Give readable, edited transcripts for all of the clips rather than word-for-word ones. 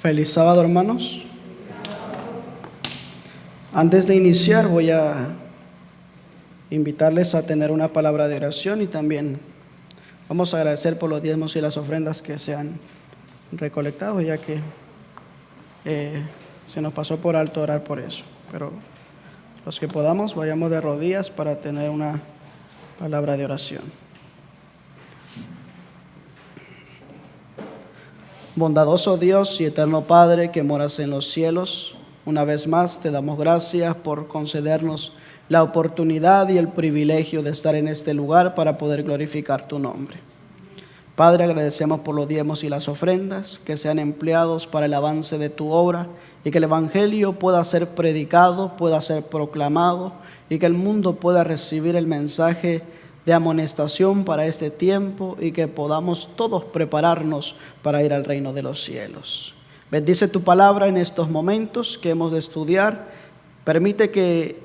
Feliz sábado, hermanos. Antes de iniciar voy a invitarles a tener una palabra de oración y también vamos a agradecer por los diezmos y las ofrendas que se han recolectado, ya que se nos pasó por alto orar por eso. Pero los que podamos, vayamos de rodillas para tener una palabra de oración. Bondadoso Dios y eterno Padre que moras en los cielos, una vez más te damos gracias por concedernos la oportunidad y el privilegio de estar en este lugar para poder glorificar tu nombre. Padre, agradecemos por los diezmos y las ofrendas que sean empleados para el avance de tu obra y que el Evangelio pueda ser predicado, pueda ser proclamado y que el mundo pueda recibir el mensaje de amonestación para este tiempo y que podamos todos prepararnos para ir al reino de los cielos. Bendice tu palabra en estos momentos que hemos de estudiar. Permite que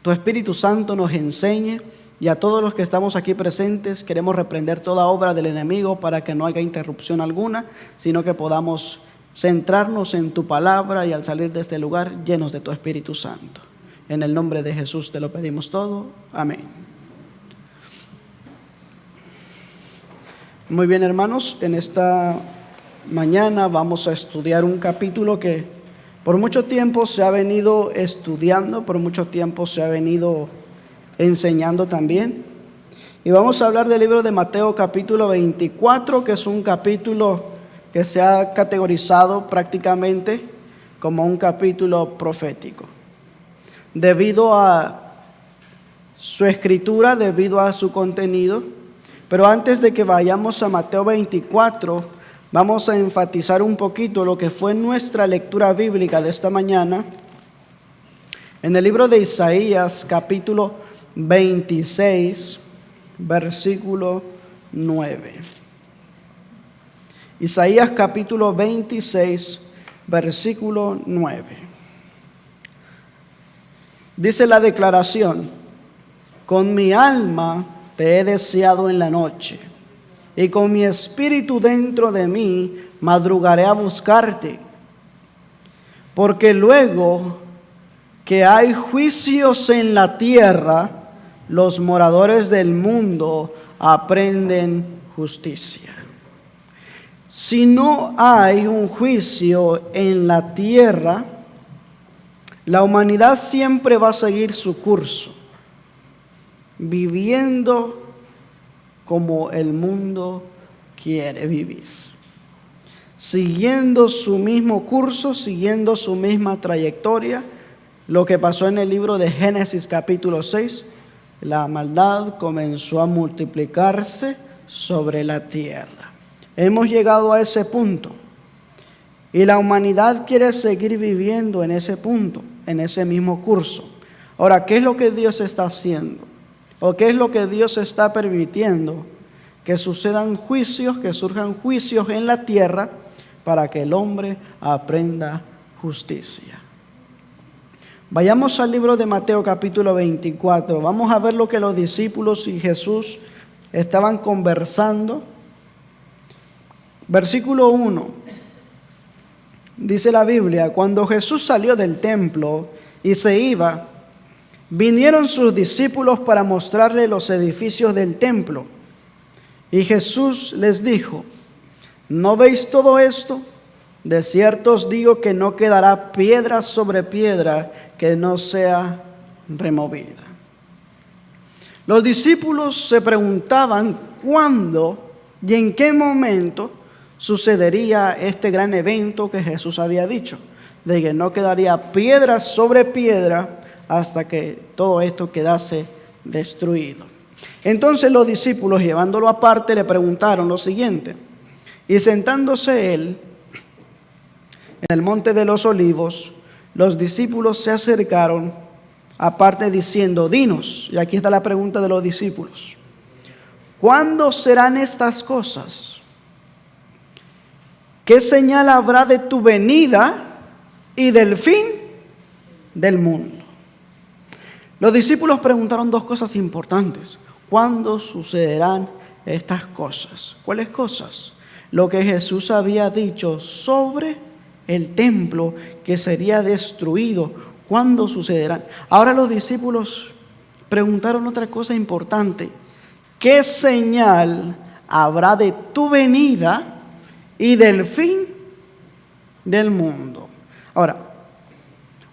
tu Espíritu Santo nos enseñe y a todos los que estamos aquí presentes queremos reprender toda obra del enemigo para que no haya interrupción alguna, sino que podamos centrarnos en tu palabra y al salir de este lugar llenos de tu Espíritu Santo. En el nombre de Jesús te lo pedimos todo. Amén. Muy bien, hermanos, en esta mañana vamos a estudiar un capítulo que por mucho tiempo se ha venido estudiando, por mucho tiempo se ha venido enseñando también. Y vamos a hablar del libro de Mateo capítulo 24, que es un capítulo que se ha categorizado prácticamente como un capítulo profético. Debido a su escritura, debido a su contenido. Pero antes de que vayamos a Mateo 24, vamos a enfatizar un poquito lo que fue nuestra lectura bíblica de esta mañana. En el libro de Isaías, capítulo 26, versículo 9. Isaías, capítulo 26, versículo 9. Dice la declaración: con mi alma te he deseado en la noche, y con mi espíritu dentro de mí madrugaré a buscarte. Porque luego que hay juicios en la tierra, los moradores del mundo aprenden justicia. Si no hay un juicio en la tierra, la humanidad siempre va a seguir su curso, viviendo como el mundo quiere vivir, siguiendo su mismo curso, siguiendo su misma trayectoria. Lo que pasó en el libro de Génesis capítulo 6, la maldad comenzó a multiplicarse sobre la tierra. Hemos llegado a ese punto y la humanidad quiere seguir viviendo en ese punto, en ese mismo curso. Ahora, ¿qué es lo que Dios está haciendo? ¿O qué es lo que Dios está permitiendo? Que sucedan juicios, que surjan juicios en la tierra para que el hombre aprenda justicia. Vayamos al libro de Mateo capítulo 24. Vamos a ver lo que los discípulos y Jesús estaban conversando. Versículo 1. Dice la Biblia: cuando Jesús salió del templo y se iba, vinieron sus discípulos para mostrarle los edificios del templo. Y Jesús les dijo: ¿no veis todo esto? De cierto os digo que no quedará piedra sobre piedra que no sea removida. Los discípulos se preguntaban cuándo y en qué momento sucedería este gran evento que Jesús había dicho, de que no quedaría piedra sobre piedra hasta que todo esto quedase destruido. Entonces los discípulos, llevándolo aparte, le preguntaron lo siguiente. Y sentándose él en el monte de los olivos, los discípulos se acercaron aparte diciendo: dinos, y aquí está la pregunta de los discípulos, ¿cuándo serán estas cosas? ¿Qué señal habrá de tu venida y del fin del mundo? Los discípulos preguntaron dos cosas importantes. ¿Cuándo sucederán estas cosas? ¿Cuáles cosas? Lo que Jesús había dicho sobre el templo que sería destruido. ¿Cuándo sucederá? Ahora los discípulos preguntaron otra cosa importante. ¿Qué señal habrá de tu venida y del fin del mundo? Ahora,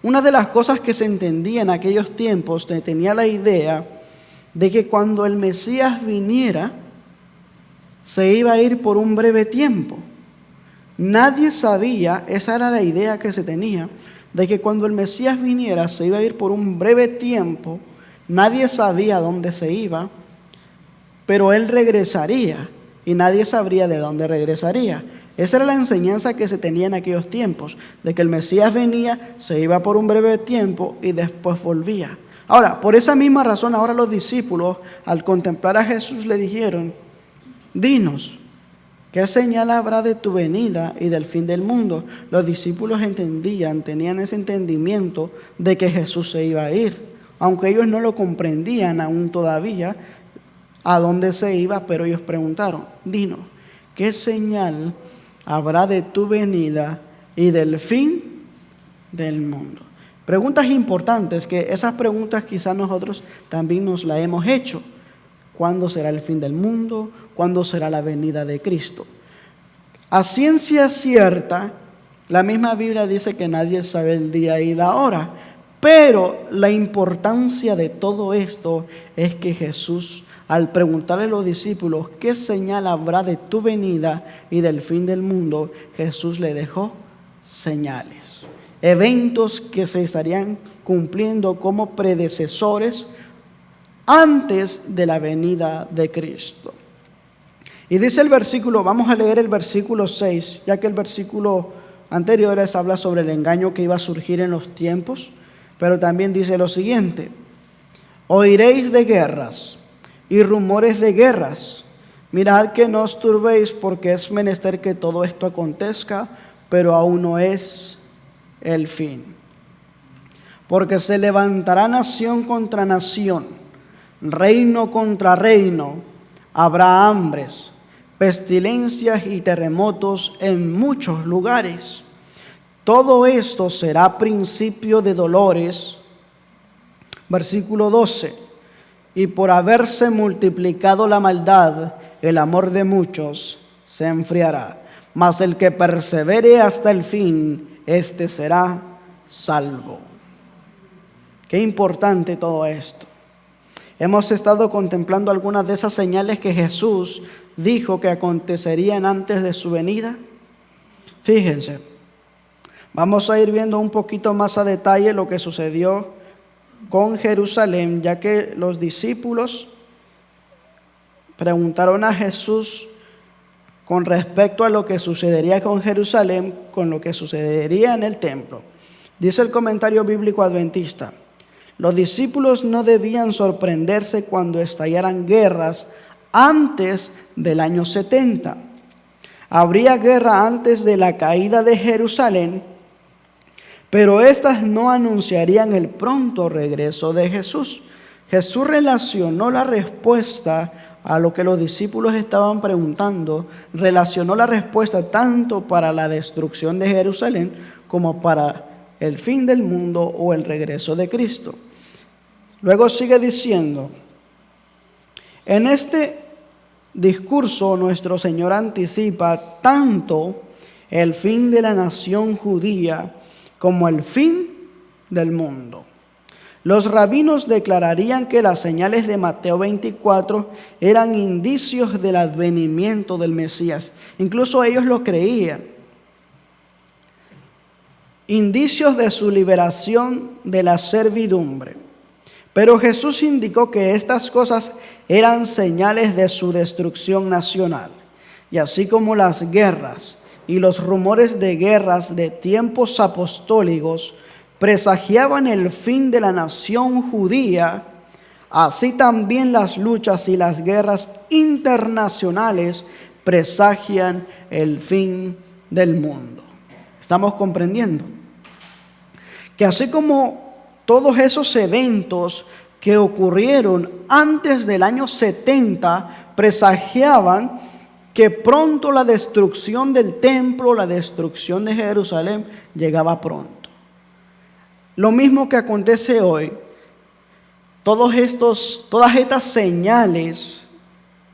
una de las cosas que se entendía en aquellos tiempos, se tenía la idea de que cuando el Mesías viniera, se iba a ir por un breve tiempo. Nadie sabía, esa era la idea que se tenía, de que cuando el Mesías viniera, se iba a ir por un breve tiempo. Nadie sabía dónde se iba, pero Él regresaría y nadie sabría de dónde regresaría. Esa era la enseñanza que se tenía en aquellos tiempos, de que el Mesías venía, se iba por un breve tiempo y después volvía. Ahora, por esa misma razón, ahora los discípulos, al contemplar a Jesús, le dijeron: dinos, ¿qué señal habrá de tu venida y del fin del mundo? Los discípulos entendían, tenían ese entendimiento de que Jesús se iba a ir, aunque ellos no lo comprendían aún todavía a dónde se iba, pero ellos preguntaron: dinos, ¿qué señal habrá de tu venida y del fin del mundo? Preguntas importantes, que esas preguntas quizás nosotros también nos las hemos hecho. ¿Cuándo será el fin del mundo? ¿Cuándo será la venida de Cristo? A ciencia cierta, la misma Biblia dice que nadie sabe el día y la hora, pero la importancia de todo esto es que Jesús, al preguntarle a los discípulos qué señal habrá de tu venida y del fin del mundo, Jesús le dejó señales, eventos que se estarían cumpliendo como predecesores antes de la venida de Cristo. Y dice el versículo, vamos a leer el versículo 6, ya que el versículo anterior habla sobre el engaño que iba a surgir en los tiempos, pero también dice lo siguiente: oiréis de guerras y rumores de guerras. Mirad que no os turbéis, porque es menester que todo esto acontezca, pero aún no es el fin. Porque se levantará nación contra nación, reino contra reino, habrá hambres, pestilencias y terremotos en muchos lugares. Todo esto será principio de dolores. Versículo 12. Y por haberse multiplicado la maldad, el amor de muchos se enfriará. Mas el que persevere hasta el fin, éste será salvo. Qué importante todo esto. Hemos estado contemplando algunas de esas señales que Jesús dijo que acontecerían antes de su venida. Fíjense, vamos a ir viendo un poquito más a detalle lo que sucedió con Jerusalén, ya que los discípulos preguntaron a Jesús con respecto a lo que sucedería con Jerusalén, con lo que sucedería en el templo. Dice el comentario bíblico adventista: los discípulos no debían sorprenderse cuando estallaran guerras antes del año 70. Habría guerra antes de la caída de Jerusalén, pero estas no anunciarían el pronto regreso de Jesús. Jesús relacionó la respuesta a lo que los discípulos estaban preguntando, relacionó la respuesta tanto para la destrucción de Jerusalén como para el fin del mundo o el regreso de Cristo. Luego sigue diciendo: en este discurso nuestro Señor anticipa tanto el fin de la nación judía como el fin del mundo. Los rabinos declararían que las señales de Mateo 24 eran indicios del advenimiento del Mesías. Incluso ellos lo creían. Indicios de su liberación de la servidumbre. Pero Jesús indicó que estas cosas eran señales de su destrucción nacional. Y así como las guerras y los rumores de guerras de tiempos apostólicos presagiaban el fin de la nación judía, así también las luchas y las guerras internacionales presagian el fin del mundo. ¿Estamos comprendiendo? Que así como todos esos eventos que ocurrieron antes del año 70 presagiaban que pronto la destrucción del templo, la destrucción de Jerusalén llegaba pronto. Lo mismo que acontece hoy, todas estas señales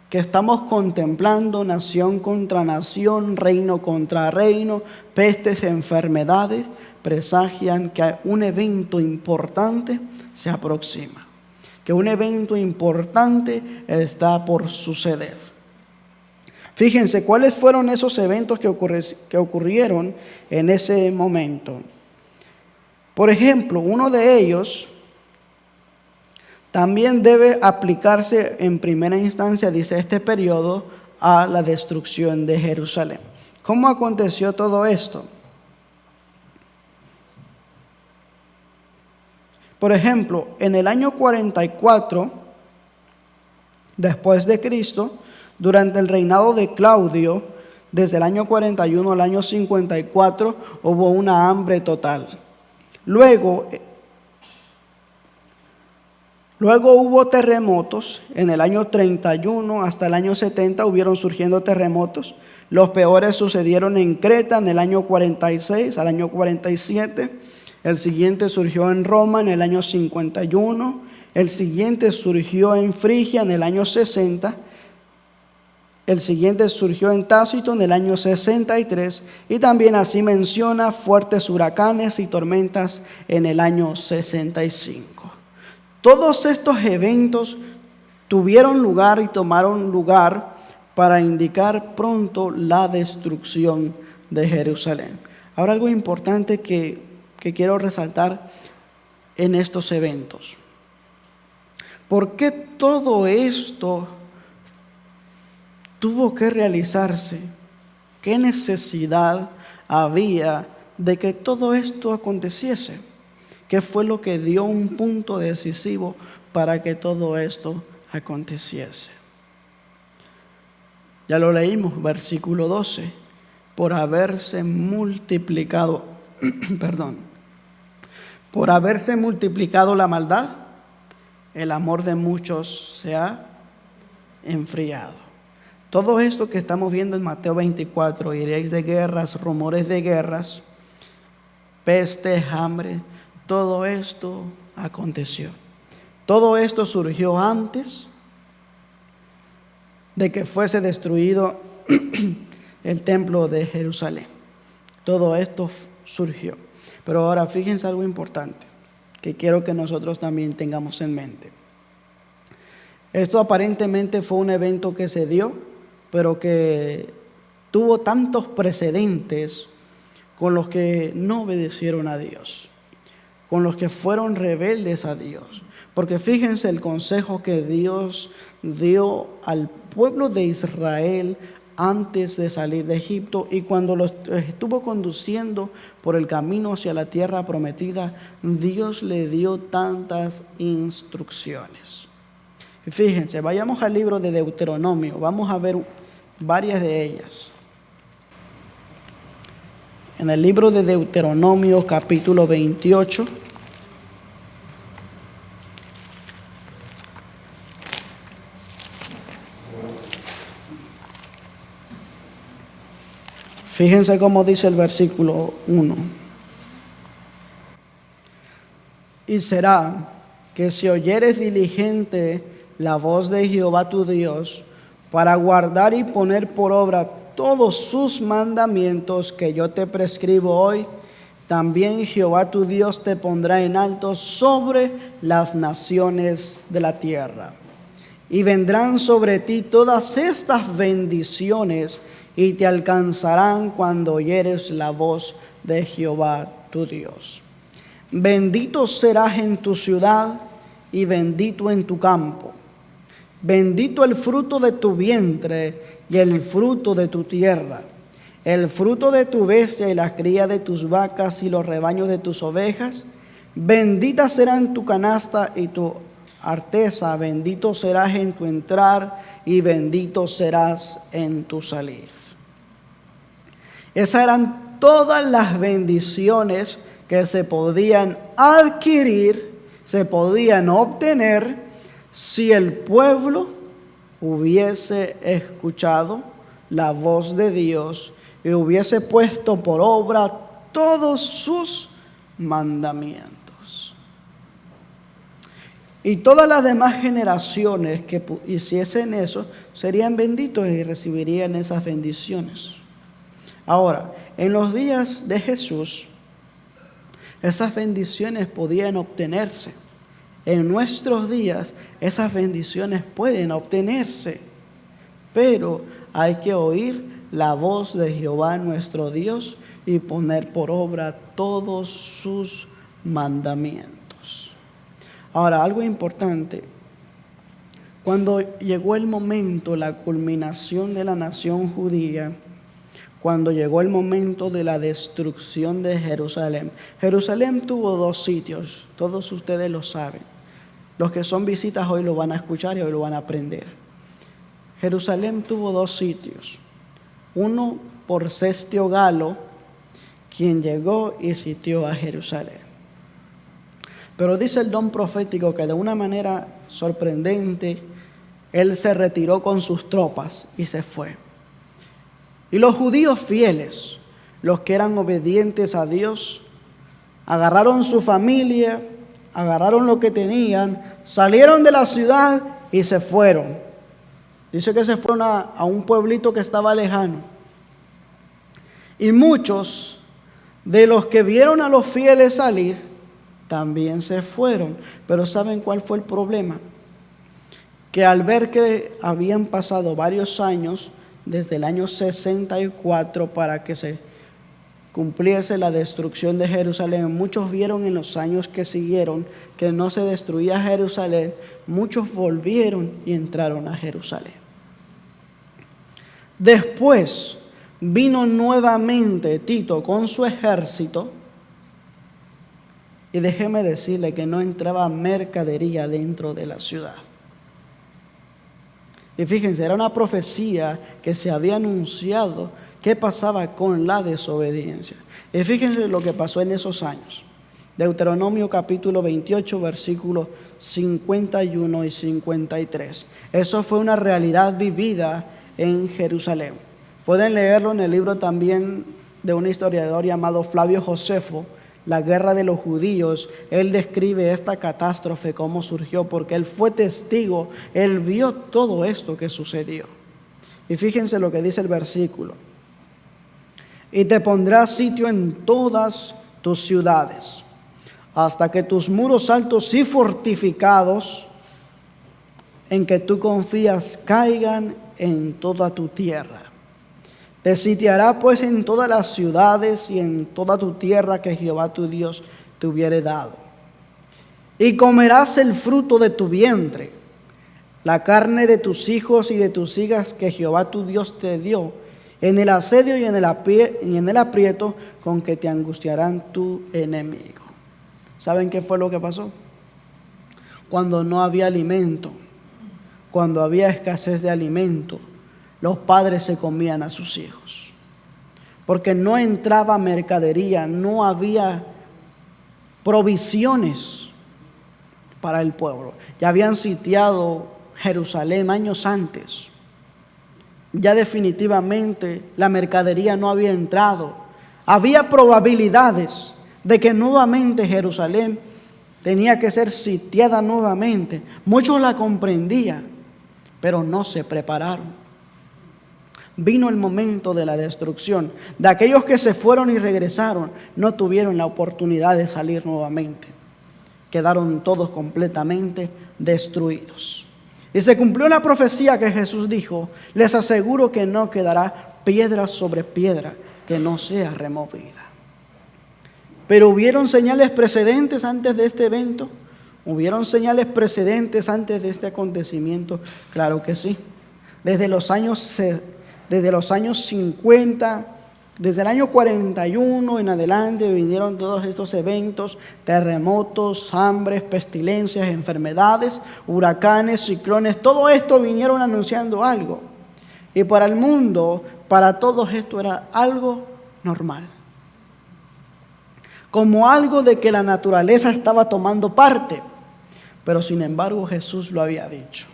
que estamos contemplando, nación contra nación, reino contra reino, pestes, enfermedades, presagian que un evento importante se aproxima, que un evento importante está por suceder. Fíjense, ¿cuáles fueron esos eventos que ocurrieron en ese momento? Por ejemplo, uno de ellos también debe aplicarse en primera instancia, dice este periodo, a la destrucción de Jerusalén. ¿Cómo aconteció todo esto? Por ejemplo, en el año 44 después de Cristo, durante el reinado de Claudio, desde el año 41 al año 54, hubo una hambre total. Luego hubo terremotos. En el año 31 hasta el año 70 hubieron surgiendo terremotos. Los peores sucedieron en Creta en el año 46 al año 47. El siguiente surgió en Roma en el año 51. El siguiente surgió en Frigia en el año 60. El siguiente surgió en Tácito en el año 63. Y también así menciona fuertes huracanes y tormentas en el año 65. Todos estos eventos tuvieron lugar y tomaron lugar para indicar pronto la destrucción de Jerusalén. Ahora, algo importante que quiero resaltar en estos eventos. ¿Por qué todo esto tuvo que realizarse? ¿Qué necesidad había de que todo esto aconteciese? ¿Qué fue lo que dio un punto decisivo para que todo esto aconteciese? Ya lo leímos, versículo 12. Por haberse multiplicado, por haberse multiplicado la maldad, el amor de muchos se ha enfriado. Todo esto que estamos viendo en Mateo 24, iréis de guerras, rumores de guerras, pestes, hambre, todo esto aconteció. Todo esto surgió antes de que fuese destruido el templo de Jerusalén. Todo esto surgió. Pero ahora fíjense algo importante que quiero que nosotros también tengamos en mente. Esto aparentemente fue un evento que se dio, pero que tuvo tantos precedentes con los que no obedecieron a Dios, con los que fueron rebeldes a Dios. Porque fíjense el consejo que Dios dio al pueblo de Israel antes de salir de Egipto, y cuando los estuvo conduciendo por el camino hacia la tierra prometida, Dios le dio tantas instrucciones. Y fíjense, vayamos al libro de Deuteronomio, vamos a ver varias de ellas. En el libro de Deuteronomio, capítulo 28, fíjense cómo dice el versículo 1. Y será que si oyeres diligente la voz de Jehová tu Dios, para guardar y poner por obra todos sus mandamientos que yo te prescribo hoy, también Jehová tu Dios te pondrá en alto sobre las naciones de la tierra. Y vendrán sobre ti todas estas bendiciones y te alcanzarán cuando oyeres la voz de Jehová tu Dios. Bendito serás en tu ciudad y bendito en tu campo. Bendito el fruto de tu vientre y el fruto de tu tierra, el fruto de tu bestia y la cría de tus vacas y los rebaños de tus ovejas. Bendita serán tu canasta y tu arteza, bendito serás en tu entrar y bendito serás en tu salir. Esas eran todas las bendiciones que se podían adquirir, se podían obtener si el pueblo hubiese escuchado la voz de Dios y hubiese puesto por obra todos sus mandamientos. Y todas las demás generaciones que hiciesen eso serían benditos y recibirían esas bendiciones. Ahora, en los días de Jesús, esas bendiciones podían obtenerse. En nuestros días, esas bendiciones pueden obtenerse, pero hay que oír la voz de Jehová nuestro Dios y poner por obra todos sus mandamientos. Ahora, algo importante. Cuando llegó el momento, la culminación de la nación judía, cuando llegó el momento de la destrucción de Jerusalén. Jerusalén tuvo dos sitios, todos ustedes lo saben. Los que son visitas hoy lo van a escuchar y hoy lo van a aprender. Jerusalén tuvo dos sitios. Uno por Cestio Galo, quien llegó y sitió a Jerusalén. Pero dice el don profético que de una manera sorprendente, él se retiró con sus tropas y se fue. Y los judíos fieles, los que eran obedientes a Dios, agarraron su familia, agarraron lo que tenían, salieron de la ciudad y se fueron. Dice que se fueron a un pueblito que estaba lejano. Y muchos de los que vieron a los fieles salir, también se fueron. Pero ¿saben cuál fue el problema? Que al ver que habían pasado varios años, desde el año 64 para que se cumpliese la destrucción de Jerusalén, muchos vieron en los años que siguieron que no se destruía Jerusalén, muchos volvieron y entraron a Jerusalén. Después vino nuevamente Tito con su ejército y déjeme decirle que no entraba mercadería dentro de la ciudad. Y fíjense, era una profecía que se había anunciado qué pasaba con la desobediencia. Y fíjense lo que pasó en esos años. Deuteronomio capítulo 28, versículos 51 y 53. Eso fue una realidad vivida en Jerusalén. Pueden leerlo en el libro también de un historiador llamado Flavio Josefo, La guerra de los judíos. Él describe esta catástrofe, cómo surgió, porque él fue testigo, él vio todo esto que sucedió. Y fíjense lo que dice el versículo. Y te pondrás sitio en todas tus ciudades, hasta que tus muros altos y fortificados, en que tú confías, caigan en toda tu tierra. Te sitiará pues en todas las ciudades y en toda tu tierra que Jehová tu Dios te hubiere dado. Y comerás el fruto de tu vientre, la carne de tus hijos y de tus hijas que Jehová tu Dios te dio, en el asedio y en el aprieto con que te angustiarán tu enemigo. ¿Saben qué fue lo que pasó? Cuando no había alimento, cuando había escasez de alimento, los padres se comían a sus hijos, porque no entraba mercadería, no había provisiones para el pueblo. Ya habían sitiado Jerusalén años antes. Ya definitivamente la mercadería no había entrado. Había probabilidades de que nuevamente Jerusalén tenía que ser sitiada nuevamente. Muchos la comprendían, pero no se prepararon. Vino el momento de la destrucción. De aquellos que se fueron y regresaron, no tuvieron la oportunidad de salir nuevamente. Quedaron todos completamente destruidos. Y se cumplió la profecía que Jesús dijo: les aseguro que no quedará piedra sobre piedra que no sea removida. Pero ¿hubieron señales precedentes antes de este evento? ¿Hubieron señales precedentes antes de este acontecimiento? Claro que sí. Desde los años 50, desde el año 41 en adelante vinieron todos estos eventos: terremotos, hambres, pestilencias, enfermedades, huracanes, ciclones. Todo esto vinieron anunciando algo. Y para el mundo, para todos esto era algo normal. Como algo de que la naturaleza estaba tomando parte. Pero sin embargo Jesús lo había dicho.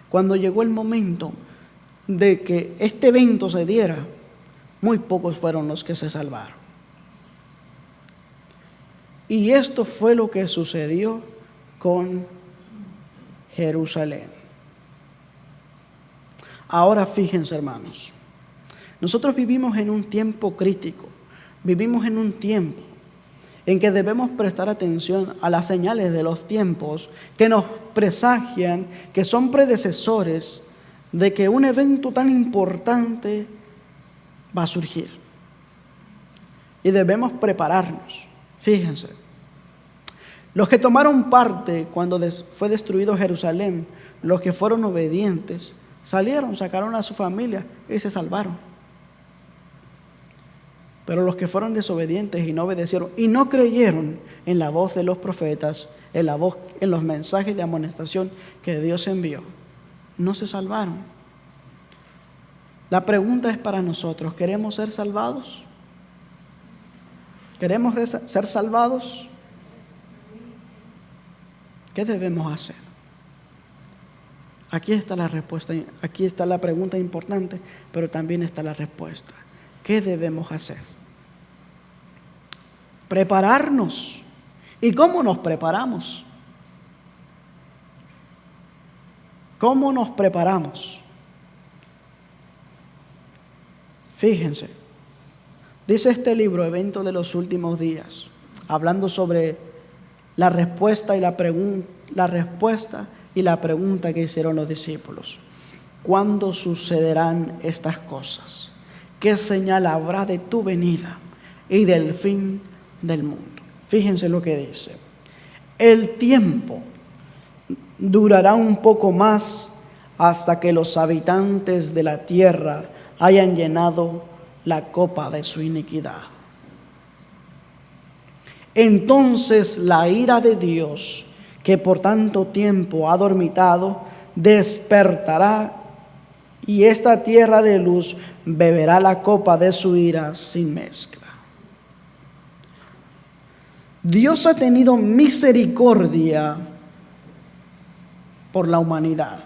Cuando llegó el momento, de que este evento se diera, muy pocos fueron los que se salvaron. Y esto fue lo que sucedió con Jerusalén. Ahora fíjense, hermanos, nosotros vivimos en un tiempo crítico, vivimos en un tiempo en que debemos prestar atención a las señales de los tiempos que nos presagian, que son predecesores de que un evento tan importante va a surgir. Y debemos prepararnos. Fíjense, los que tomaron parte cuando fue destruido Jerusalén, los que fueron obedientes, salieron, sacaron a su familia y se salvaron. Pero los que fueron desobedientes y no obedecieron y no creyeron en la voz de los profetas, en los mensajes de amonestación que Dios envió, no se salvaron. La pregunta es para nosotros: ¿queremos ser salvados? ¿Queremos ser salvados? ¿Qué debemos hacer? Aquí está la respuesta, aquí está la pregunta importante, pero también está la respuesta. ¿Qué debemos hacer? Prepararnos. ¿Y cómo nos preparamos? ¿Cómo nos preparamos? Fíjense, dice este libro, Evento de los Últimos Días, hablando sobre la respuesta y la pregunta que hicieron los discípulos. ¿Cuándo sucederán estas cosas? ¿Qué señal habrá de tu venida y del fin del mundo? Fíjense lo que dice: el tiempo durará un poco más hasta que los habitantes de la tierra hayan llenado la copa de su iniquidad. Entonces la ira de Dios, que por tanto tiempo ha dormitado, despertará, y esta tierra de luz beberá la copa de su ira sin mezcla. Dios ha tenido misericordia por la humanidad.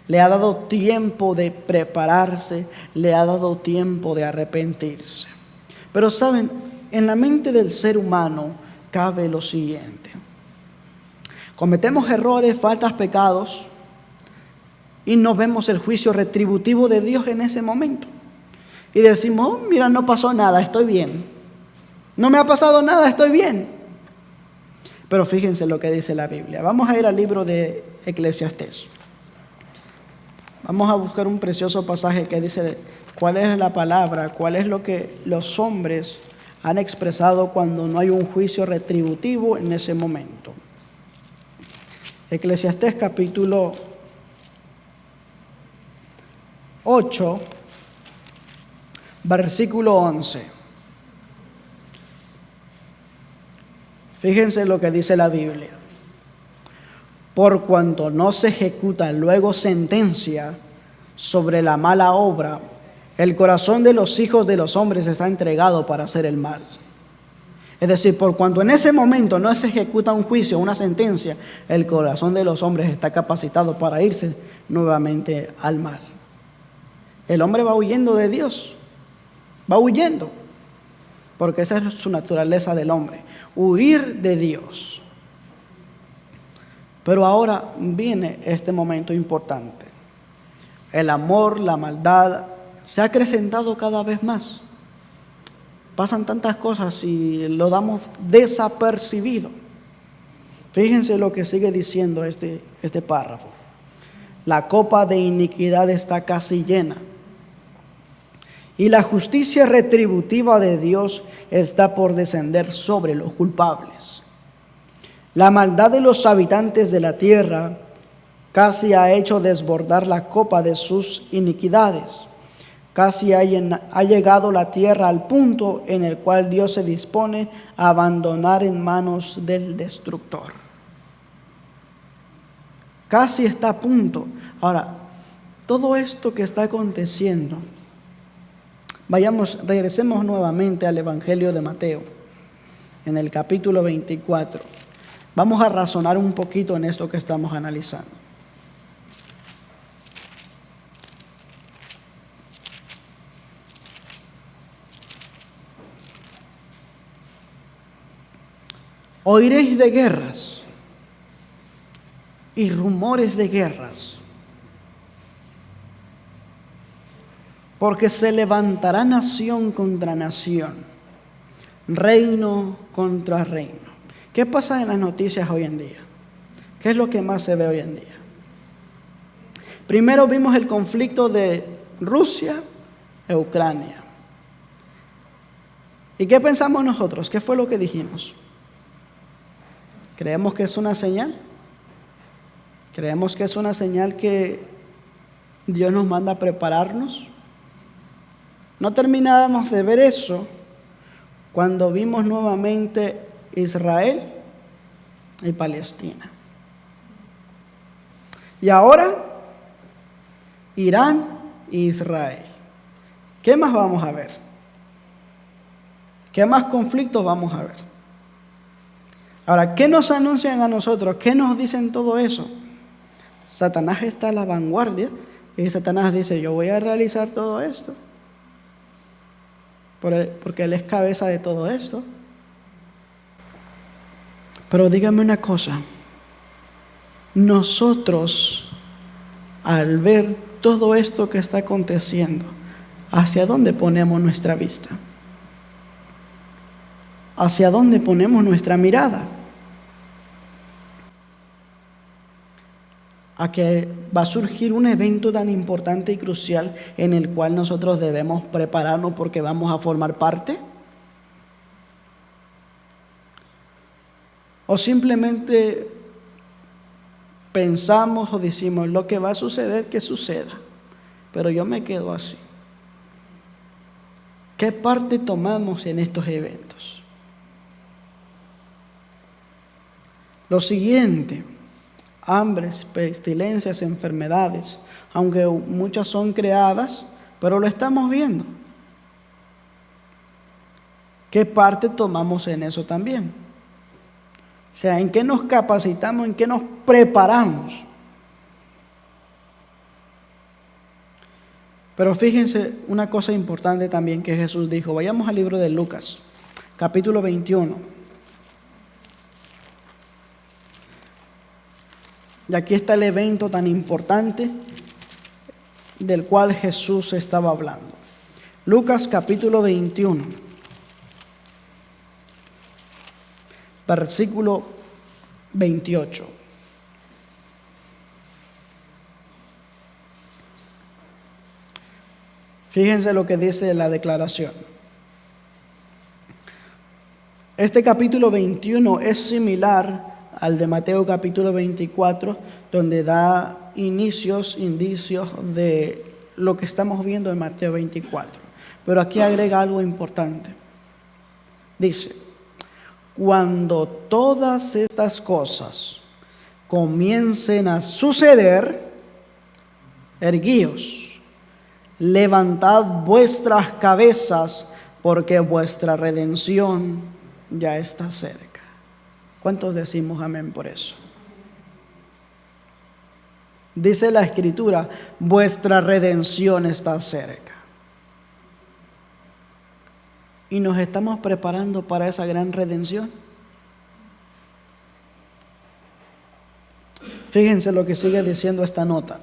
Le ha dado tiempo de prepararse, le ha dado tiempo de arrepentirse. Pero saben, en la mente del ser humano cabe lo siguiente: cometemos errores, faltas, pecados, y no vemos el juicio retributivo de Dios en ese momento. Y decimos: oh, mira, no pasó nada, estoy bien. No me ha pasado nada, estoy bien. Pero fíjense lo que dice la Biblia. Vamos a ir al libro de Eclesiastés. Vamos a buscar un precioso pasaje que dice cuál es la palabra, cuál es lo que los hombres han expresado cuando no hay un juicio retributivo en ese momento. Eclesiastés capítulo 8, versículo 11. Fíjense lo que dice la Biblia: por cuanto no se ejecuta luego sentencia sobre la mala obra, el corazón de los hijos de los hombres está entregado para hacer el mal. Es decir, por cuanto en ese momento no se ejecuta un juicio, una sentencia, el corazón de los hombres está capacitado para irse nuevamente al mal. El hombre va huyendo de Dios, va huyendo, porque esa es su naturaleza del hombre, huir de Dios. Pero ahora viene este momento importante. El amor, la maldad se ha acrecentado cada vez más. Pasan tantas cosas y lo damos desapercibido. Fíjense lo que sigue diciendo este párrafo: la copa de iniquidad está casi llena, y la justicia retributiva de Dios está por descender sobre los culpables. La maldad de los habitantes de la tierra casi ha hecho desbordar la copa de sus iniquidades. Casi ha llegado la tierra al punto en el cual Dios se dispone a abandonar en manos del destructor. Casi está a punto. Ahora, todo esto que está aconteciendo, regresemos nuevamente al Evangelio de Mateo, en el capítulo 24. Vamos a razonar un poquito en esto que estamos analizando. Oiréis de guerras y rumores de guerras, porque se levantará nación contra nación, reino contra reino. ¿Qué pasa en las noticias hoy en día? ¿Qué es lo que más se ve hoy en día? Primero vimos el conflicto de Rusia e Ucrania. ¿Y qué pensamos nosotros? ¿Qué fue lo que dijimos? ¿Creemos que es una señal? ¿Creemos que es una señal que Dios nos manda a prepararnos? No terminábamos de ver eso cuando vimos nuevamente Israel y Palestina. Y ahora, Irán e Israel. ¿Qué más vamos a ver? ¿Qué más conflictos vamos a ver? Ahora, ¿qué nos anuncian a nosotros? ¿Qué nos dicen todo eso? Satanás está a la vanguardia y Satanás dice, yo voy a realizar todo esto. Porque Él es cabeza de todo esto. Pero dígame una cosa. Nosotros, al ver todo esto que está aconteciendo, ¿hacia dónde ponemos nuestra vista? ¿Hacia dónde ponemos nuestra mirada? A que va a surgir un evento tan importante y crucial en el cual nosotros debemos prepararnos porque vamos a formar parte. O simplemente pensamos o decimos lo que va a suceder, que suceda, pero yo me quedo así. ¿Qué parte tomamos en estos eventos? Lo siguiente, hambres, pestilencias, enfermedades, aunque muchas son creadas, pero lo estamos viendo. ¿Qué parte tomamos en eso también? O sea, ¿en qué nos capacitamos, en qué nos preparamos? Pero fíjense una cosa importante también que Jesús dijo. Vayamos al libro de Lucas, capítulo 21. Y aquí está el evento tan importante del cual Jesús estaba hablando. Lucas capítulo 21, versículo 28. Fíjense lo que dice la declaración. Este capítulo 21 es similar al de Mateo capítulo 24, donde da indicios de lo que estamos viendo en Mateo 24. Pero aquí agrega algo importante. Dice, cuando todas estas cosas comiencen a suceder, erguíos, levantad vuestras cabezas, porque vuestra redención ya está cerca. ¿Cuántos decimos amén por eso? Dice la Escritura, vuestra redención está cerca. ¿Y nos estamos preparando para esa gran redención? Fíjense lo que sigue diciendo esta nota.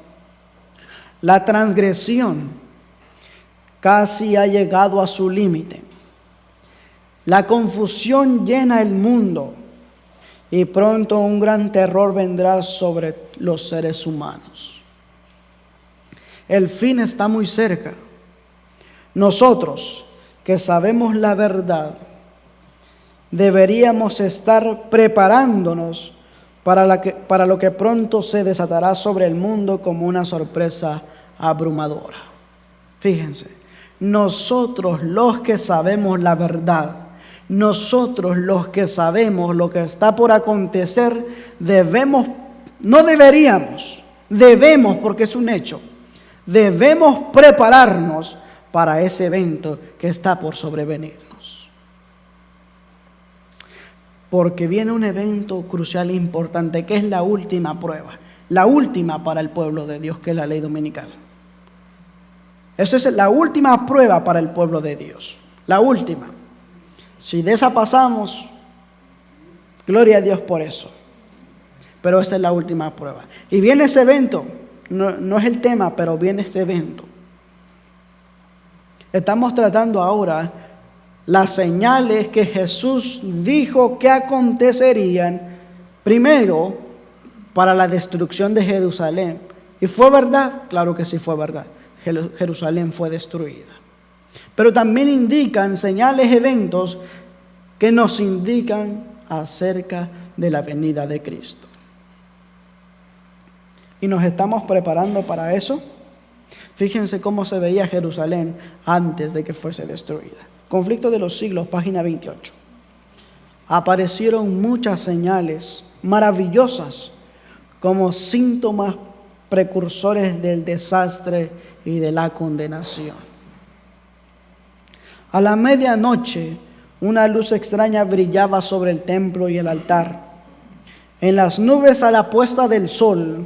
La transgresión casi ha llegado a su límite. La confusión llena el mundo. Y pronto un gran terror vendrá sobre los seres humanos. El fin está muy cerca. Nosotros, que sabemos la verdad, deberíamos estar preparándonos para lo que pronto se desatará sobre el mundo como una sorpresa abrumadora. Fíjense, nosotros los que sabemos la verdad, nosotros los que sabemos lo que está por acontecer, debemos porque es un hecho, debemos prepararnos para ese evento que está por sobrevenirnos. Porque viene un evento crucial e importante que es la última prueba, la última para el pueblo de Dios, que es la ley dominical. Esa es la última prueba para el pueblo de Dios, la última. Si de esa pasamos, Gloria a Dios por eso. Pero esa es la última prueba. Y viene ese evento. No es el tema, pero viene este evento. Estamos tratando ahora las señales que Jesús dijo que acontecerían primero para la destrucción de Jerusalén. ¿Y fue verdad? Claro que sí fue verdad. Jerusalén fue destruida. Pero también indican señales, eventos que nos indican acerca de la venida de Cristo. Y nos estamos preparando para eso. Fíjense cómo se veía Jerusalén antes de que fuese destruida. Conflicto de los siglos, página 28. Aparecieron muchas señales maravillosas como síntomas precursores del desastre y de la condenación. A la medianoche, una luz extraña brillaba sobre el templo y el altar. En las nubes a la puesta del sol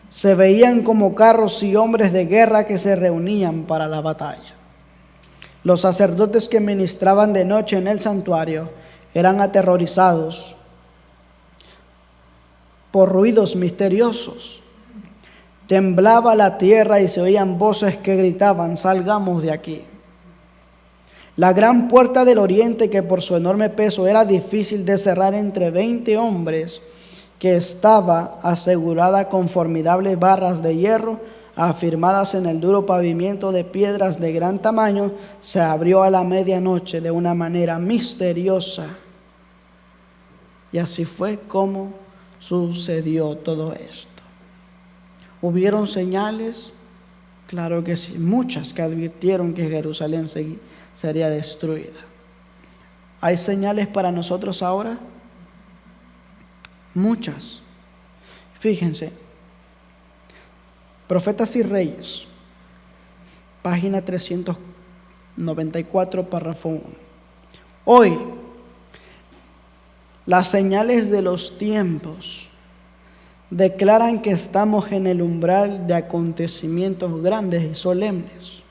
se veían como carros y hombres de guerra que se reunían para la batalla. Los sacerdotes que ministraban de noche en el santuario eran aterrorizados por ruidos misteriosos. Temblaba la tierra y se oían voces que gritaban: salgamos de aquí. La gran puerta del oriente, que por su enorme peso era difícil de cerrar entre 20 hombres, que estaba asegurada con formidables barras de hierro afirmadas en el duro pavimento de piedras de gran tamaño, se abrió a la medianoche de una manera misteriosa. Y así fue como sucedió todo esto. ¿Hubieron señales? Claro que sí, muchas que advirtieron que Jerusalén sería destruida. ¿Hay señales para nosotros ahora? Muchas. Fíjense, Profetas y Reyes, página 394, párrafo 1. Hoy, las señales de los tiempos declaran que estamos en el umbral de acontecimientos grandes y solemnes.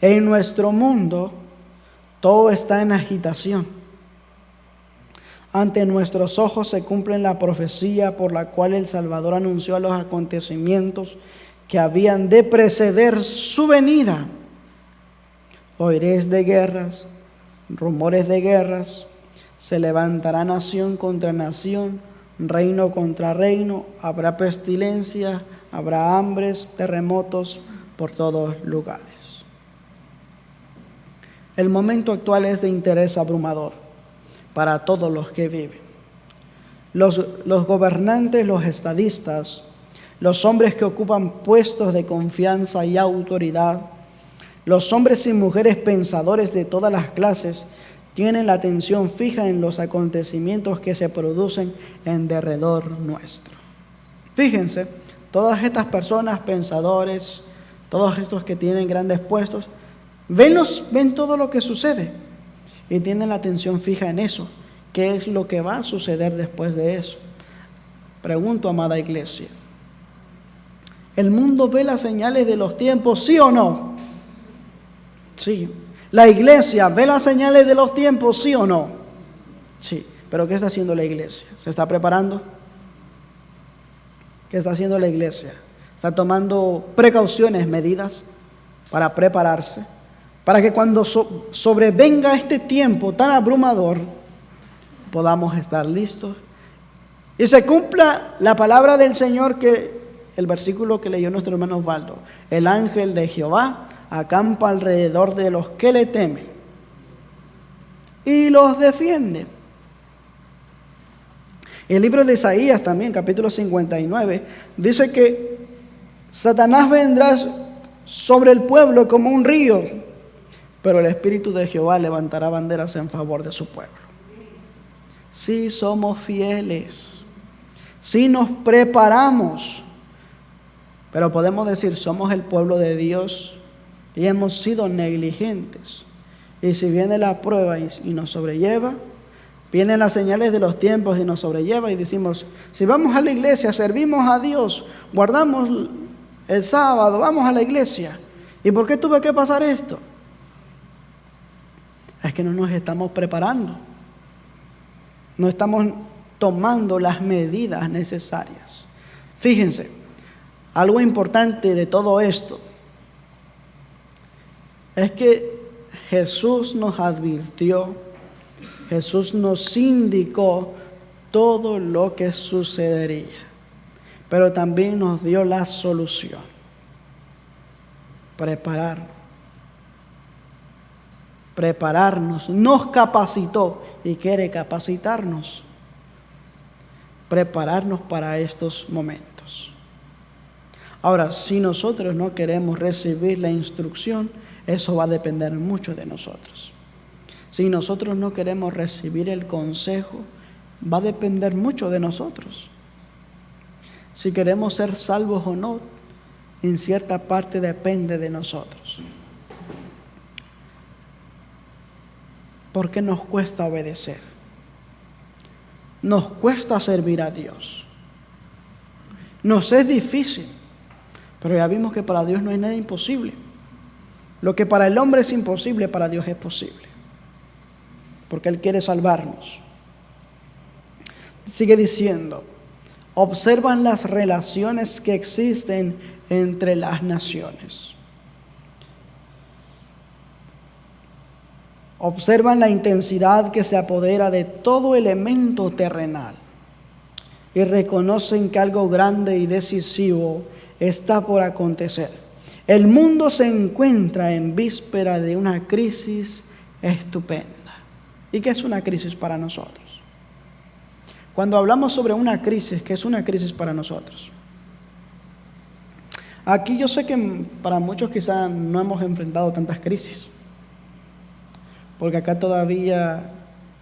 En nuestro mundo, todo está en agitación. Ante nuestros ojos se cumple la profecía por la cual el Salvador anunció los acontecimientos que habían de preceder su venida. Oiréis de guerras, rumores de guerras, se levantará nación contra nación, reino contra reino, habrá pestilencia, habrá hambres, terremotos por todos lugares. El momento actual es de interés abrumador para todos los que viven. Los gobernantes, los estadistas, los hombres que ocupan puestos de confianza y autoridad, los hombres y mujeres pensadores de todas las clases, tienen la atención fija en los acontecimientos que se producen en derredor nuestro. Fíjense, todas estas personas, pensadores, todos estos que tienen grandes puestos, ven todo lo que sucede y tienen la atención fija en eso. ¿Qué es lo que va a suceder después de eso? Pregunto, amada iglesia, ¿el mundo ve las señales de los tiempos, sí o no? Sí. ¿La iglesia ve las señales de los tiempos, sí o no? Sí. ¿Pero qué está haciendo la iglesia? ¿Se está preparando? ¿Qué está haciendo la iglesia? ¿Está tomando precauciones, medidas para prepararse? Para que cuando sobrevenga este tiempo tan abrumador, podamos estar listos y se cumpla la palabra del Señor, que el versículo que leyó nuestro hermano Osvaldo: el ángel de Jehová acampa alrededor de los que le temen y los defiende. El libro de Isaías también, capítulo 59, dice que Satanás vendrá sobre el pueblo como un río, pero el Espíritu de Jehová levantará banderas en favor de su pueblo. Si somos fieles, si nos preparamos, pero podemos decir, somos el pueblo de Dios y hemos sido negligentes. Y si viene la prueba y nos sobrelleva, vienen las señales de los tiempos y nos sobrelleva, y decimos, si vamos a la iglesia, servimos a Dios, guardamos el sábado, vamos a la iglesia, ¿y por qué tuvo que pasar esto? Es que no nos estamos preparando. No estamos tomando las medidas necesarias. Fíjense, algo importante de todo esto es que Jesús nos advirtió, Jesús nos indicó todo lo que sucedería, pero también nos dio la solución: prepararnos, nos capacitó y quiere capacitarnos, prepararnos para estos momentos. Ahora, si nosotros no queremos recibir la instrucción, eso va a depender mucho de nosotros. Si nosotros no queremos recibir el consejo, va a depender mucho de nosotros. Si queremos ser salvos o no, en cierta parte depende de nosotros. Porque nos cuesta obedecer. Nos cuesta servir a Dios. Nos es difícil, pero ya vimos que para Dios no hay nada imposible. Lo que para el hombre es imposible, para Dios es posible, porque Él quiere salvarnos. Sigue diciendo: observan las relaciones que existen entre las naciones. Observan la intensidad que se apodera de todo elemento terrenal y reconocen que algo grande y decisivo está por acontecer. El mundo se encuentra en víspera de una crisis estupenda. ¿Y qué es una crisis para nosotros? Cuando hablamos sobre una crisis, ¿qué es una crisis para nosotros? Aquí yo sé que para muchos quizás no hemos enfrentado tantas crisis, porque acá todavía